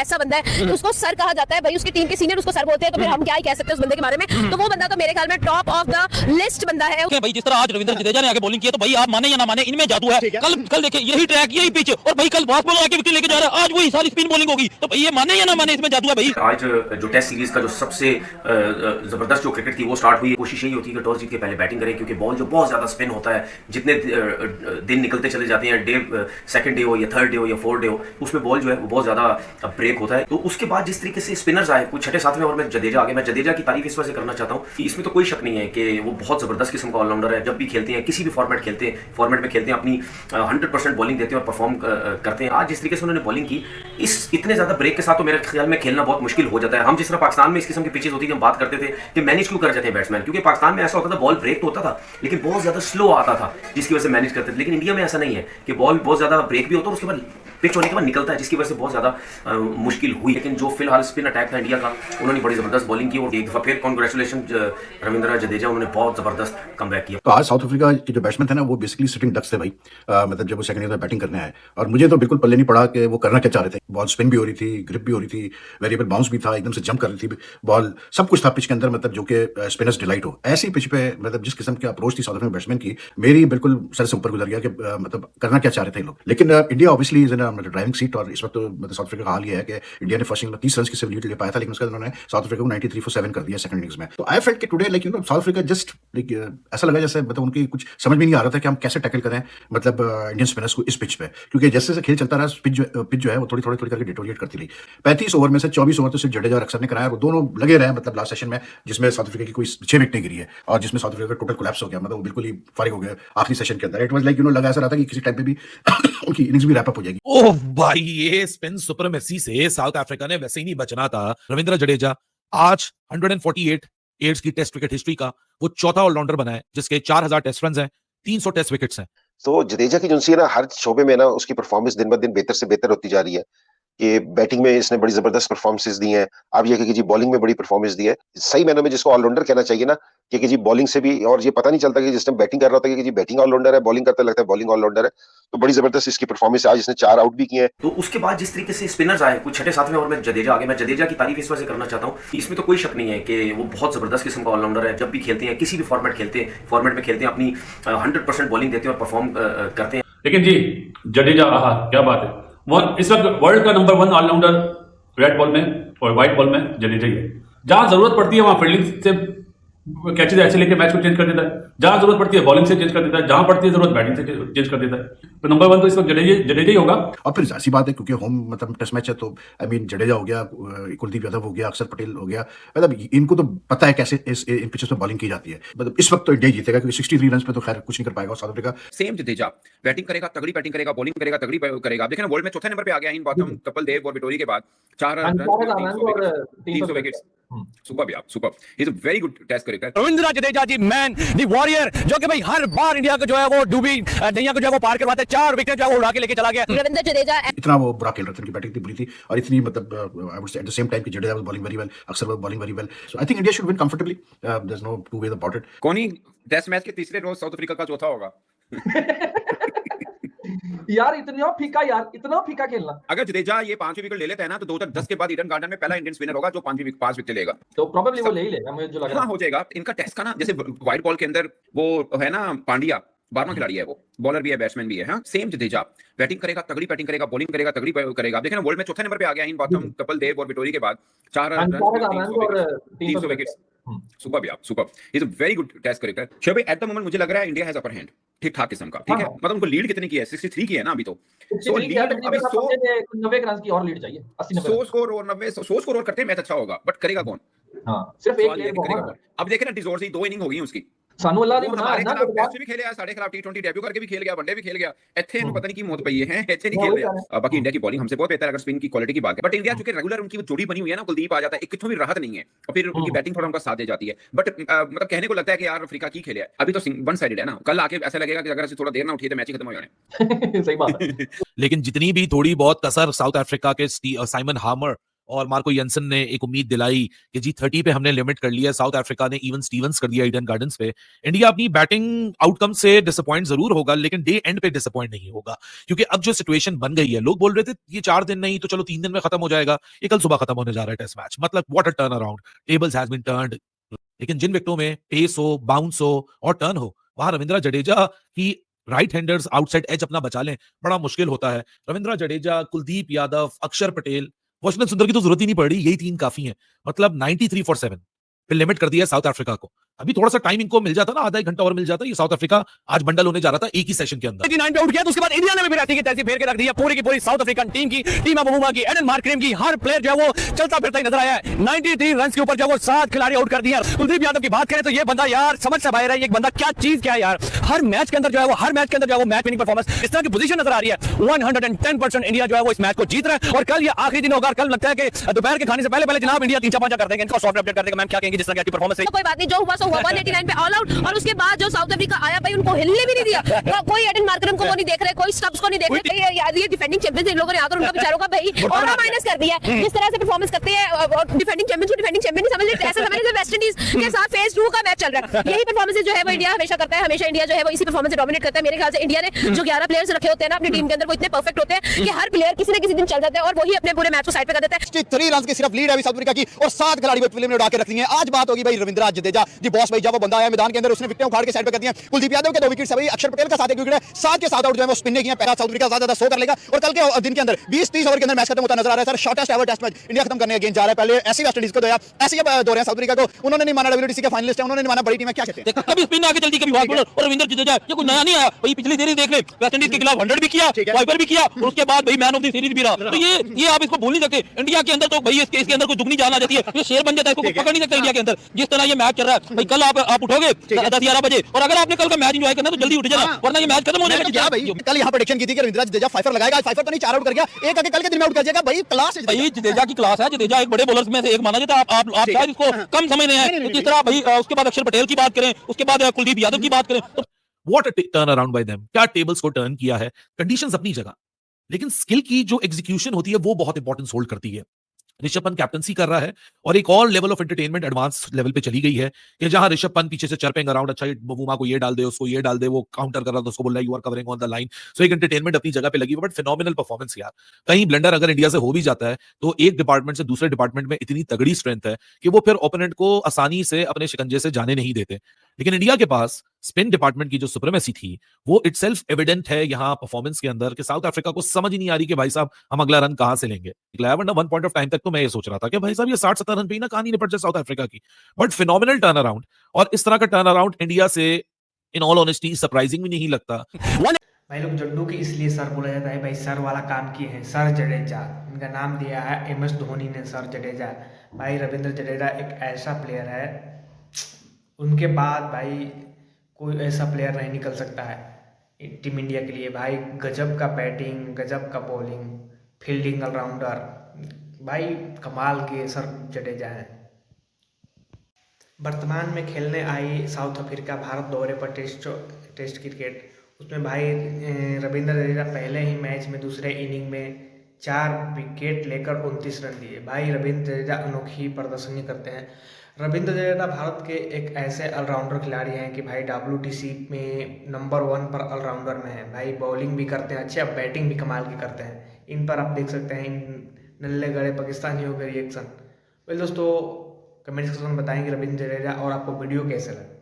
ऐसा बंदा है तो उसको सर कहा जाता है भाई, उसकी टीम के सीनियर उसको सर बोलते हैं, तो फिर हम क्या ही कह सकते हैं उस बंदे के बारे में। तो वो बंदा तो मेरे ख्याल में टॉप ऑफ द लिस्ट बंदा है भाई। जिस तरह आज रविंद्र जडेजा ने आगे बॉलिंग की, तो भाई आप माने या ना माने, इनमें जादू है। कल देखिए यही ट्रैक यही पिच, और भाई कल फास्ट बॉलर आके विकेट लेके जा रहा है, आज वही सारी स्पिन बॉलिंग होगी। तो भाई ये माने या ना माने, इसमें जादू है भाई। आज जो टेस्ट सीरीज का जो सबसे जबरदस्त जो क्रिकेट थी वो स्टार्ट हुई। कोशिश यही होती है कि टॉस जीत के पहले बैटिंग करें, क्योंकि बॉल जो बहुत ज्यादा स्पिन होता है, जितने दिन निकलते चले जाते हैं, डे सेकंड डे हो या थर्ड डे हो या फोर्थ डे हो, उसमें बॉल जो है वो बहुत ज्यादा ब्रेक होता है। तो उसके बाद जिस तरीके से स्पिनर्स आए कुछ छठे सातवें ओवर में जडेजा आ गए, मैं जडेजा की तारीफ इस वजह से करना चाहता हूँ कि इसमें तो कोई शक नहीं है कि वो बहुत जबरदस्त किस्म का ऑलराउंडर है। जब भी खेलते हैं, किसी भी फॉर्मेट में खेलते हैं, अपनी 100% बॉलिंग देते हैं और परफॉर्म करते हैं। आज जिस तरीके से उन्होंने बॉलिंग की, इस इतने ज्यादा ब्रेक के साथ तो मेरे ख्याल में खेलना बहुत मुश्किल हो जाता है। हम जिस तरह पाकिस्तान में इस किस्म की पिचेस होती थी, हम बात करते थे कि मैनेज क्यों कर जाते हैं बैट्समैन, क्योंकि पाकिस्तान में ऐसा होता था बॉल ब्रेक तो होता था लेकिन बहुत ज्यादा स्लो आता था, जिसकी वजह से मैनेज करते थे। लेकिन इंडिया में ऐसा नहीं है कि बॉल बहुत ज्यादा ब्रेक भी होता है और उसके बाद पिच होने के बाद निकलता है, जिसकी वजह से बहुत ज्यादा मुश्किल हुई। लेकिन जो फिलहाल स्पिन अटैक था इंडिया का, उन्होंने बड़ी जबरदस्त बॉलिंग की और एक दफा फिर कांग्रेचुलेशन रविंद्र जडेजा, उन्होंने बहुत जबरदस्त कमबैक किया। तो आज साउथ अफ्रीका के जो बैट्समैन थे ना, वो बेसिकली सिटिंग डक्स थे भाई। मतलब जब वो सेकंड इनिंग्स में बैटिंग करने आए, और मुझे तो बिल्कुल पल्ले नहीं पड़ा कि वो करना क्या चाह रहे थे। बॉल स्पिन भी हो रही थी, ग्रिप भी हो रही थी, वेरिएबल बाउंस भी था, एकदम से जंप कर रही थी बॉल, सब कुछ था पिच के अंदर, मतलब जो कि स्पिनर्स डिलाइट हो। ऐसी पिच पे मतलब जिस किस्म की अप्रोच थी साउथ अफ्रीकन बैट्समैन की, मेरी बिल्कुल सर से ऊपर गुजर गया कि मतलब करना क्या चाह रहे थे लोग। लेकिन India obviously is in driving seat, और इस वक्त तो मतलब साउथ अफ्रीका का हाल ये है कि इंडिया ने फर्स्ट इनिंग्स में 30 रन की सिर्फ लीड ले पाया था, लेकिन उसके बाद उन्होंने साउथ अफ्रीका को 93 for 7 कर दिया सेकंड इनिंग्स में। तो आई फेल्ट कि today like south Africa just like ऐसा लगा जैसे मतलब उनकी कुछ समझ में नहीं आ रहा था कि हम कैसे टैकल करें मतलब इंडियन स्पिनर्स को इस पिच पे, क्योंकि जैसे जैसे खेल चलता रहा पिच जो है वो थोड़ी करके डिटोरिएट करती रही। 35 ओवर में से 24 ओवर तो सिर्फ जडेजा और अक्सर ने कराया, और दोनों लगे रहे मतलब लास्ट सेशन में, जिसमें साउथ अफ्रीका की कोई 6 विकेटें गिरी है और जिसमें साउथ अफ्रीका का टोटल कोलैप्स हो गया, मतलब वो बिल्कुल ही फारिग हो गया आखिरी सेशन के अंदर। इट वाज लाइक लगा ऐसा रहा था कि किसी टाइम पे भी उनकी इनिंग्स भी रैप अप हो जाएगी। ओह भाई, ये स्पिन सुपरमेसी से साउथ अफ्रीका ने वैसे ही नहीं बचना था। रविंद्र जडेजा आज 148 एड्स की टेस्ट विकेट हिस्ट्री का वो चौथा ऑलराउंडर बना है जिसके 4000 टेस्ट रन हैं, 300 टेस्ट विकेट्स हैं। तो जडेजा की जो है ना, हर शोबे में ना उसकी परफॉर्मेंस दिन ब दिन बेहतर से बेहतर होती जा रही है। कि बैटिंग में इसने बड़ी जबरदस्त परफॉर्मेंसेस दी हैं, अब ये कि जी बॉलिंग में बड़ी परफॉर्मेंस दी है। सही मैंने में जिसको ऑलराउंडर कहना चाहिए ना, कि जी बॉलिंग से भी, और ये पता नहीं चलता कि जिस टाइम बैटिंग कर रहा होता है कि जी बैटिंग ऑलराउंडर है, बॉलिंग करते लगता है बॉलिंग ऑलराउंडर है। तो बड़ी जबरदस्त इसकी परफॉर्मेंस है। आज इसने 4 आउट भी किए हैं। तो उसके बाद जिस तरीके से स्पिनर्स आए कुछ छठे सातवें ओवर में जडेजा आ गए, मैं जडेजा की तारीफ इस वजह से करना चाहता हूँ कि इसमें तो कोई शक नहीं है कि वो बहुत जबरदस्त किस्म का ऑलराउंडर है। जब भी खेलते हैं, किसी भी फॉर्मेट में खेलते हैं, अपनी 100% बॉलिंग देते हैं और परफॉर्म करते हैं। लेकिन जी जडेजा, आहा क्या बात है, वो इस वक्त वर्ल्ड का नंबर 1 ऑलराउंडर रेड बॉल में और व्हाइट बॉल में जडेजा ही है। जहां जरूरत पड़ती है वहां फील्डिंग से कैचेज ऐसे लेके मैच को चेंज कर देता है, जहां जरूरत पड़ती है बॉलिंग से चेंज कर देता है, जहां पड़ती है जरूरत बैटिंग से चेंज कर देता है। तो नंबर 1 तो इस वक्त जडेजा ही होगा। और फिर ऐसी बात है क्योंकि होम मतलब टेस्ट मैच है, तो आई मीन जडेजा हो गया, कुलदीप यादव हो गया, अक्षर पटेल हो गया, मतलब इनको तो पता है कैसे इन पिचेस पे बॉलिंग की जाती है। मतलब इस वक्त तो इंडिया जीतेगा, क्योंकि 63 रन पे तो खैर कुछ नहीं कर पाएगा south Africa. Same Jadeja batting करेगा, तगड़ी बैटिंग करेगा, बॉलिंग करेगा, तगड़ी करेगा। आप देखें ना, वर्ल्ड में चौथे नंबर पे आ गया इन बॉटम कपिल देव और विटोरी के बाद 4 रन 300 विकेट्स। सुपर यार, super. He is a very good test cricketer. Ravindra Jadeja ji, man the warrior, जो कि भाई हर बार इंडिया को जो है वो डूबी नैया को जो है वो पार करवाते, 4 विकेट जो है वो उड़ा के लेके चला गया। रविंद्र जडेजा इतना वो बुरा खेल रहे थे, उनकी बैटिंग इतनी बुरी थी, और इतनी मतलब I would say at the same time कि Jadeja was bowling very well, Axar was bowling very well. So I think India should win comfortably, there is no two way about it. कौन ही टेस्ट मैच के तीसरे रोज south Africa का चौथा होगा। यार इतना फीका खेलना। अगर जडेजा ये 5 विकेट ले लेता है ना, तो 2010 के बाद ईडन गार्डन में पहला इंडियन स्पिनर होगा जो 5 विकेट लेगा। तो प्रोबेबली वो ले ही लेगा, मुझे जो लग रहा है। हो जाएगा इनका टेस्ट का ना, जैसे व्हाइट बॉल के अंदर वो है ना पांड्या, 12वां खिलाड़ी है, वो बॉलर भी है, बैट्समैन भी है। हाँ, सेम जडेजा बैटिंग करेगा, तगड़ी बैटिंग करेगा, बॉलिंग करेगा, तगड़ी करेगा। आप देखें ना, वर्ल्ड में चौथे नंबर पे आ गया इन बॉटम कपिल देव और विटोरी के बाद 4 रन 300 विकेट्स। सुपर यार, super. He is a very good test cricketer. शोबे एट द मोमेंट मुझे लग रहा है इंडिया हैज अपर हैंड, ठीक ठाक किस्म का, ठीक है। मतलब उनको लीड कितनी की है? 63 की है ना अभी तो। सो लीड अभी 90 रन की और लीड चाहिए, 80-90 100 स्कोर और 90 100 स्कोर और करते मैच अच्छा होगा, बट करेगा कौन? हां, सिर्फ एक प्लेयर करेगा कौन? अब देखें ना, डिजोर से 2 इनिंग हो गई उसकी। सानू अल्लाह ने हमारे बनाया खिलाफ ना, टेस्ट भी खेले है, साढ़े खिलाफ T20 डेब्यू करके भी खेल गया, वनडे भी खेल गया। इतने इनको पता नहीं की मौत पई है, ऐसे नहीं खेल रहे। बाकी इंडिया की बॉलिंग हमसे बहुत बेहतर है अगर स्पिन की क्वालिटी की बात है। बट इंडिया चूंकि रेगुलर उनकी जोड़ी बनी हुई है ना, कुलदीप आ जाता है, कितनी भी राहत नहीं है, और फिर उनकी बैटिंग थोड़ा उनका साथ दे जाती है। बट मतलब कहने को लगता है कि यार अफ्रीका की खेले है, अभी तो वन साइडेड है ना। कल आके ऐसा लगेगा कि अगर ऐसे थोड़ा देर ना उठिए तो मैच ही खत्म हो जाने। सही बात है। लेकिन जितनी भी थोड़ी बहुत कसर साउथ अफ्रीका के साइमन हार्मर और मार्को यंसन ने एक उम्मीद दिलाई कि G30 पे हमने लिमिट कर लिया है। साउथ अफ्रीका ने इवन स्टीवंस कर दिया ईडन गार्डन्स पे। इंडिया अपनी बैटिंग आउटकम से डिसअपॉइंट जरूर होगा, लेकिन डे एंड पे डिसअपॉइंट नहीं होगा, क्योंकि अब जो सिचुएशन बन गई है, लोग बोल रहे थे ये 4 दिन नहीं तो चलो 3 दिन में खत्म हो जाएगा, ये कल सुबह खत्म होने जा रहा है टेस्ट मैच। मतलब what a turn around, tables has been turned. लेकिन जिन विकेटों में पेस हो, बाउंस हो और टर्न हो, वहां रविंद्र जडेजा की राइट हैंडर्स आउटसाइड एज अपना बचा लें, बड़ा मुश्किल होता है। रविंद्र जडेजा, कुलदीप यादव, अक्षर पटेल, वाशिंगटन सुंदर की तो जरूरत ही नहीं पड़ रही, यही 3 काफी है। मतलब 93 फॉर 7 पे लिमिट कर दिया है साउथ अफ्रीका को। अभी थोड़ा सा टाइम इनको मिल जाता ना, आधा 1 घंटा और मिल जाता, ये साउथ अफ्रीका आज बंडल होने जा रहा था एक ही सेशन के अंदर। 89 पे आउट किया तो उसके बाद इंडिया ने भी बैटिंग की तैसी फेर के रख दिया पूरी की पूरी साउथ अफ्रीकन टीम की, टीम अबूमा की, एडन मार्करेम की। हर प्लेयर जो है वो चलता फिरता ही नजर आया है। 93 रन के ऊपर जो है वो 7 खिलाड़ी आउट कर दिए। कुलदीप यादव की बात करें तो ये बंदा यार समझ से बाहर है, ये बंदा क्या चीज क्या है यार। हर मैच के अंदर जो है वो वो मैच विनिंग परफॉर्मेंस, इस तरह की पोजीशन नजर आ रही है। 110% इंडिया जो है वो इस मैच को जीत रहा है। और कल ये आखिरी दिन होगा, कल लगता है कि दोपहर के खाने से पहले जनाब इंडिया 3-4 कर देंगे। इनका सॉफ्टवेयर अपडेट कर देगा। मैम क्या कहेंगे जिस तरह की परफॉर्मेंस कोई बात नहीं, जो हुआ सो हुआ। 189 पे ऑल आउट, और उसके बाद जो साउथ अफ्रीका आया भाई उनको हिलने भी नहीं दिया। कोई एडन मार्करम को वो नहीं देख रहे, कोई स्टब्स को नहीं देख रहे। ये डिफेंडिंग चैंपियंस, इन लोगों ने आकर उनका बेचारों का भाई ऑरा माइनस कर दिया। जिस तरह से परफॉर्मेंस करते हैं डिफेंडिंग चैंपियंस को डिफेंडिंग चैंपियन नहीं समझ रहे, ऐसा समझ रहे वेस्ट इंडीज के साथ फेज 2 का मैच चल रहा है। यही परफॉर्मेंस जो है वो इंडिया हमेशा करता है, हमेशा इंडिया जो है वो इसी परफॉर्मेंस से डोमिनेट करता है। मेरे ख्याल से इंडिया ने जो 11 प्लेयर्स रखे होते हैं ना अपनी टीम के अंदर, वो इतने परफेक्ट होते हैं कि हर प्लेयर किसी न किसी दिन चल जाता है और वही अपने पूरे मैच को साइड पे कर देता है। 3 रन की सिर्फ लीड है साउथ अफ्रीका की और 7 खिलाड़ी फिल्म ने उड़ा के रख दिए। आज बात होगी भाई रविंद्र जडेजा जी, बॉस भाई, जब वो बंदा आया मैदान के अंदर उसने विकेटें उखाड़ के साइड पे कर दिया। कुलदीप यादव के 2 विकेट है भाई, अक्षर पटेल का 7 विकेट है, 7 के 7 आउट जो है वो स्पिन ने किया। पहला साउथ अफ्रीका ज्यादा 100 कर लेगा और कल के दिन के अंदर 20-30 ओवर के अंदर मैच खत्म होता नजर आ रहा है। Sir shortest ever test match India खत्म करने अगेंस्ट जा रहा है। पहले ऐसे वेस्ट इंडीज को दोया, ऐसे अब दो रहे हैं साउथ अफ्रीका को। उन्होंने नहीं माना WTC के फाइनलिस्ट है, उन्होंने नहीं माना बड़ी टीम है। क्या कहते हैं? कभी स्पिन आके चलती, कभी फास्ट बॉलर, और रविंद्र जडेजा ये कोई नया नहीं आया भाई। पिछली सीरीज देख ले, वेस्ट इंडीज के खिलाफ 100 भी किया, वाइपर भी किया और उसके बाद भाई मैन ऑफ द सीरीज भी रहा। तो ये आप इसको भूल नहीं सकते। इंडिया के अंदर तो भाई इसके अंदर कोई दुगनी जान आ जाती है, ये शेर बन जाता है, इसको पकड़ नहीं सकता इंडिया के अंदर। जिस तरह ये मैच चल रहा है भाई, कल आप उठोगे 10-11 बजे और अगर आपने कल का मैच एंजॉय करना तो जल्दी उठ जाना, वरना ये मैच खत्म हो जाएगा भाई। कल यहाँ प्रेडिक्शन की थी कि रविंद्र जडेजा 5 लगाएगा, 5 तो नहीं 4 आउट कर गया, एक आके कल के दिन में आउट कर जाएगा भाई। क्लास है भाई, जडेजा की क्लास है। जडेजा एक बड़े बॉलर्स में से एक माना जाता है। आप शायद इसको कम समझ रहे हैं। जिस तरह भाई उसके बाद अक्षर पटेल की बात करें, उसके बाद कुलदीप यादव की बात करें तो what a turn around bye them, क्या टेबल्स को टर्न किया है। कंडीशंस अपनी जगह, लेकिन स्किल की जो एग्जीक्यूशन होती है वो बहुत इंपॉर्टेंस होल्ड करती है। ऋषभ पंत कैप्टनसी कर रहा है और एक और level of entertainment advance level पे चली गई है कि जहां ऋषभ पंत पीछे से चर्पिंग अराउंड, अच्छा बुमा को ये डाल दे, उसको ये डाल दे, वो काउंटर कर रहा था, उसको बोल रहा है you are covering on the line. So एक एंटरटेनमेंट अपनी जगह पे लगी हुई, बट फिनोमिनल परफॉर्मेंस यार। कहीं ब्लेंडर अगर इंडिया से हो भी जाता है तो एक डिपार्टमेंट से दूसरे डिपार्टमेंट में इतनी तगड़ी स्ट्रेंथ है कि वो फिर ओपोनेंट को आसानी से अपने शिकंजे से जाने नहीं देते। लेकिन इंडिया के पास स्पिन डिपार्टमेंट की जो सुप्रीमेसी थी वो इटसेल्फ एविडेंट है यहाँ परफॉर्मेंस के अंदर कि साउथ अफ्रीका को समझ ही नहीं आ रही कि भाई साहब हम अगला रन कहां से लेंगे। वरना 1 पॉइंट ऑफ टाइम तक तो मैं ये सोच रहा था कि भाई साहब ये 60-70 रन पे ही ना कहानी निपट जाए साउथ अफ्रीका की। बट फिनोमिनल टर्न अराउंड, और इस तरह का टर्न अराउंड इंडिया से इन ऑल ऑनेस्टी सरप्राइजिंग भी नहीं लगता। भाई लोग जड्डू के इसलिए सर बोला जाता है, भाई सर वाला काम किए हैं सर जडेजा। इनका नाम दिया है MS धोनी ने, सर जडेजा। भाई रविंद्र जडेजा एक ऐसा प्लेयर है, उनके बाद भाई कोई ऐसा प्लेयर नहीं निकल सकता है टीम इंडिया के लिए। भाई गजब का बैटिंग, गजब का बॉलिंग, फील्डिंग ऑलराउंडर, भाई कमाल के सर जडेजा हैं। वर्तमान में खेलने आई साउथ अफ्रीका भारत दौरे पर टेस्ट क्रिकेट, उसमें भाई रविंद्र जडेजा पहले ही मैच में दूसरे इनिंग में 4 विकेट लेकर 29 रन दिए। भाई रविंद्र जडेजा अनोखी प्रदर्शनी करते हैं। रविंद्र जडेजा भारत के एक ऐसे ऑलराउंडर खिलाड़ी हैं कि भाई WTC में नंबर 1 पर ऑलराउंडर में है। भाई बॉलिंग भी करते हैं अच्छे, अब बैटिंग भी कमाल की करते हैं। इन पर आप देख सकते हैं इन नल्ले गड़े पाकिस्तानियों के रिएक्शन। वेल दोस्तों, कमेंट सेक्शन में बताएंगे रविंद्र जडेजा और आपको वीडियो कैसे लगा।